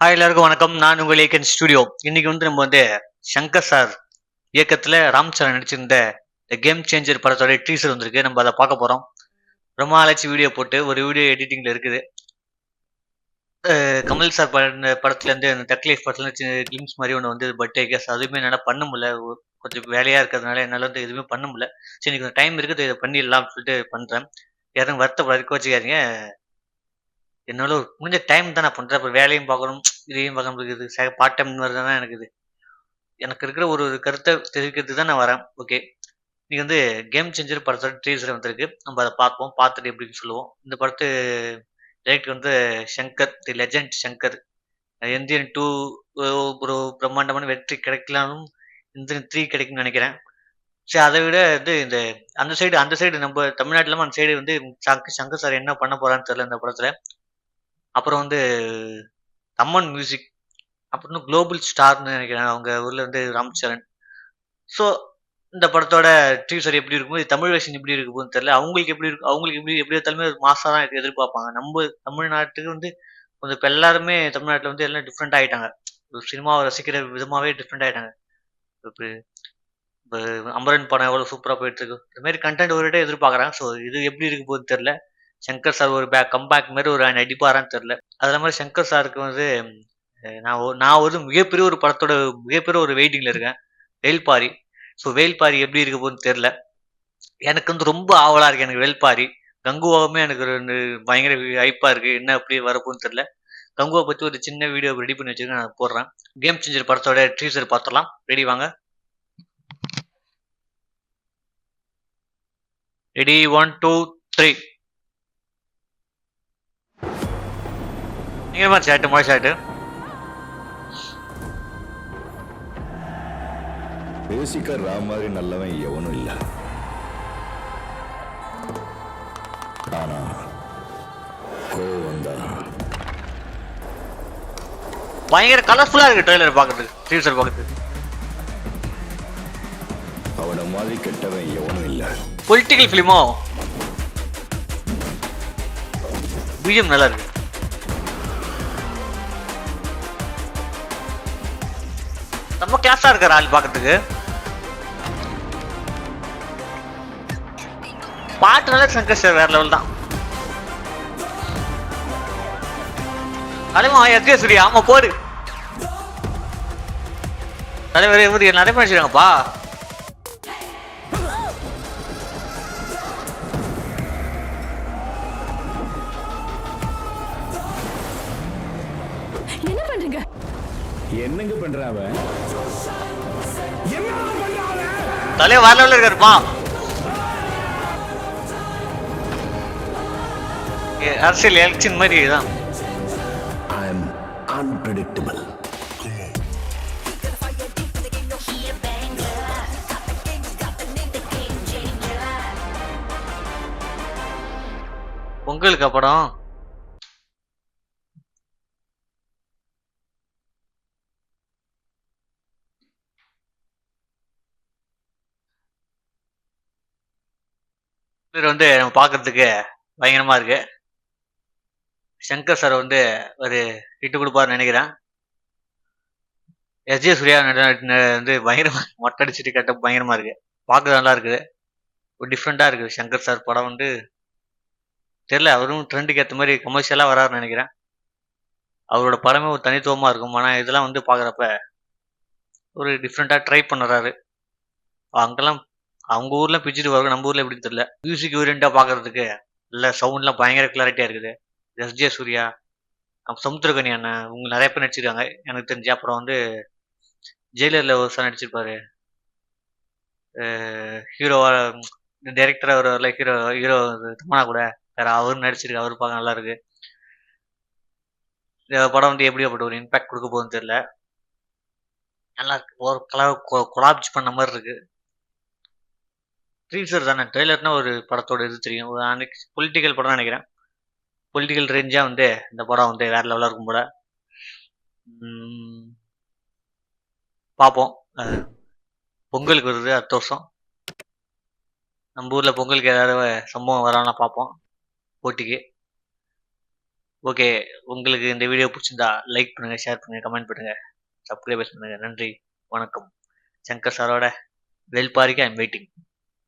Hi எல்லாருக்கும் வணக்கம். நான் உங்கள் ஏகன் ஸ்டுடியோ. இன்னைக்கு நம்ம சங்கர் சார் இயக்கத்தில் Ram Charan நடிச்சிருந்த the game changer படத்தோட டீசர் வந்திருக்கு. நம்ம அதை பார்க்க போகிறோம். ரொம்ப நாளாச்சு வீடியோ போட்டு, ஒரு வீடியோ எடிட்டிங்கில் இருக்குது. கமல் சார் படத்துலேருந்து அந்த டக்லைஃப் படத்துல கிளிம்ஸ் மாதிரி ஒன்று வந்து பர்த்டே கேஸ் அதுவுமே என்னால் பண்ண முடியல. கொஞ்சம் வேலையாக இருக்கிறதுனால என்னால் எதுவுமே பண்ண முடியல. சரி, இன்னைக்கு டைம் இருக்குது, இதை பண்ணிடலாம்னு சொல்லிட்டு பண்ணுறேன். யாரும் வருத்தப்படாதுக்கு வச்சுக்காதீங்க. என்னால முடிஞ்ச டைம் தான் நான் பண்றேன். அப்புறம் வேலையும் பார்க்கணும், இதையும் பார்க்கணும். இது பார்ட் டைம் மாதிரி தான் எனக்கு இது. எனக்கு இருக்கிற ஒரு கருத்தை தெரிவிக்கிறதுக்கு தான் நான் வரேன். ஓகே, இன்னைக்கு கேம் சேஞ்சர் படத்தோட ட்ரீசர் வந்திருக்கு. நம்ம அதை பார்ப்போம், பார்த்துட்டு எப்படின்னு சொல்லுவோம். இந்த படத்து டைரக்டர் சங்கர், தி லெஜண்ட் சங்கர். எந்தியன் 2 ஒரு பிரம்மாண்டமான வெற்றி கிடைக்கலாலும் இந்தியன் 3 கிடைக்கும்னு நினைக்கிறேன். சரி, அதை விட இந்த அந்த சைடு நம்ம தமிழ்நாட்டில் அந்த சைடு சங்கர் சார் என்ன பண்ண போறான்னு தெரியல இந்த படத்துல. அப்புறம் தம்மன் மியூசிக், அப்புறம் குளோபல் ஸ்டார்னு நினைக்கிறேன் அவங்க ஊர்ல ராம் சரண். ஸோ இந்த படத்தோட டீசர் எப்படி இருக்கும், தமிழ் வெர்ஷன் எப்படி இருக்கு போகுதுன்னு தெரியல. அவங்களுக்கு எப்படி இருக்கும், அவங்களுக்கு எப்படி எடுத்தாலுமே ஒரு மாசா தான் எதிர்பார்ப்பாங்க. நம்ம தமிழ்நாட்டுக்கு கொஞ்சம் இப்போ எல்லாருமே தமிழ்நாட்டில் எல்லாம் டிஃப்ரெண்ட் ஆகிட்டாங்க. ஒரு சினிமாவை ரசிக்கிற விதமாகவே டிஃப்ரெண்ட் ஆகிட்டாங்க. இப்போ இப்போ அமரன் படம் எவ்வளோ சூப்பராக போயிட்டு இருக்கு, இந்த மாதிரி கண்டென்ட் ஒரு எதிர்பார்க்குறாங்க. ஸோ இது எப்படி இருக்கு போகுதுன்னு தெரியல. சங்கர் சார் ஒரு கம்பேக் மாதிரி ஒரு நடிப்பாரான்னு தெரியல. அது மாதிரி சங்கர் சாருக்கு நான் மிகப்பெரிய ஒரு படத்தோட மிகப்பெரிய ஒரு வெயிட்டிங்ல இருக்கேன், வேல்பாரி. ஸோ வேல்பாரி எப்படி இருக்க போகுதுன்னு தெரியல. எனக்கு ரொம்ப ஆவலா இருக்கு. எனக்கு வேல்பாரி கங்குவாவுமே எனக்கு பயங்கர ஹைப்பா இருக்கு. என்ன அப்படி வரப்போன்னு தெரியல. கங்குவா பத்தி ஒரு சின்ன வீடியோ ரெடி பண்ணி வச்சிருக்கேன், நான் போடுறேன். கேம் சேஞ்சர் படத்தோட டீசர் பார்த்துடலாம். ரெடி வாங்க. ரெடி, 1 2 3. நீங்க மாதிரி ஷாட்டு மொழி ஷாட்டு பேசிக்க ராம் மாதிரி நல்லவன் எவனும் இல்ல. ஆனா கோவம் தான். பயங்கர கலர்ஃபுல்லா இருக்கு ட்ரெய்லர் பார்க்கிறதுக்கு, டீசர் பார்க்கிறதுக்கு. அவன மாதிரி கெட்டவன் எவனும் இல்ல. பொலிட்டிக்கல் ஃபிலிமோ? பிஜிஎம் நல்லா இருக்கு. ரொம்ப கிளாஸா இருக்காரு ஆள் பார்க்கறதுக்கு. பாட்டு நல்லா சங்கர் சார் வேற லெவல் தான். தலைவா எத்தே சூரியா, ஆமா போரு தலைவர் இவரு நிறைய பண்ணிச்சிருக்காங்கப்பா. என்ன பண்றீங்க? என்னங்க பண்றாவ? தலைவர் வேற லெவல்ல இருக்காருப்பா. அரசியல் எலெக்ஷன் மாதிரி தான். I am unpredictable. பொங்கலுக்கு படம் நம்ம பார்க்கறதுக்கு பயங்கரமா இருக்கு. சங்கர் சார் ஒரு ஹிட் கொடுப்பாருன்னு நினைக்கிறேன். எஸ்ஜே சூர்யா பயங்கரமா மொட்டை அடிச்சுட்டு கட்ட பயங்கரமா இருக்கு. பார்க்க நல்லா இருக்குது, ஒரு டிஃப்ரெண்டா இருக்கு. சங்கர் சார் படம் தெரியல, அவரும் ட்ரெண்டுக்கு ஏற்ற மாதிரி கமர்ஷியலா வராருன்னு நினைக்கிறேன். அவரோட படமே ஒரு தனித்துவமா இருக்கும். ஆனா இதெல்லாம் பாக்குறப்ப ஒரு டிஃப்ரெண்டா ட்ரை பண்ணுறாரு. அங்கெல்லாம் அவங்க ஊர்ல பிச்சுட்டு வரும், நம்ம ஊர்ல எப்படின்னு தெரியல. மியூசிக் ஓரியண்டா பாக்குறதுக்கு இல்ல, சவுண்ட்லாம் பயங்கர கிளாரிட்டியா இருக்குது. எஸ்ஜே சூர்யா, சமுத்திரகனி அண்ணன், இவங்க நிறைய பேர் நடிச்சிருக்காங்க எனக்கு தெரிஞ்சு. அப்புறம் ஜெயிலர்ல ஒரு சார் நடிச்சிருப்பாரு ஹீரோவா, டைரக்டரா ஒரு ஹீரோ ஹீரோ தமனா கூட வேற அவரும் நடிச்சிருக்கு. அவரு பார்க்க நல்லா இருக்கு. இந்த படம் எப்படியாப்பட்ட ஒரு இம்பாக்ட் கொடுக்க போகுதுன்னு தெரியல. நல்லா இருக்கு, ஒரு கலர் கொலாப்ஸ் பண்ண மாதிரி இருக்கு. ட்ரீசர் தானே, ட்ரெய்லர்னா ஒரு படத்தோட இது தெரியும். ஒரு அன்னைக்கு பொலிட்டிக்கல் படம் நினைக்கிறேன். பொலிட்டிக்கல் ரேஞ்சா இந்த படம் வேற லெவலா இருக்கும் போல. பார்ப்போம். பொங்கலுக்கு வருது அடுத்த வருஷம். நம்ம ஊர்ல பொங்கலுக்கு ஏதாவது சம்பவம் வரலாம் பார்ப்போம் போட்டிக்கு. ஓகே. உங்களுக்கு இந்த வீடியோ பிடிச்சிருந்தா லைக் பண்ணுங்க, ஷேர் பண்ணுங்க, கமெண்ட் பண்ணுங்க, சப்ஸ்கிரைபர்ஸ் பண்ணுங்க. நன்றி, வணக்கம். சங்கர் சாரோட வேல்பாரிக்கு ஐ அம் வெயிட்டிங்.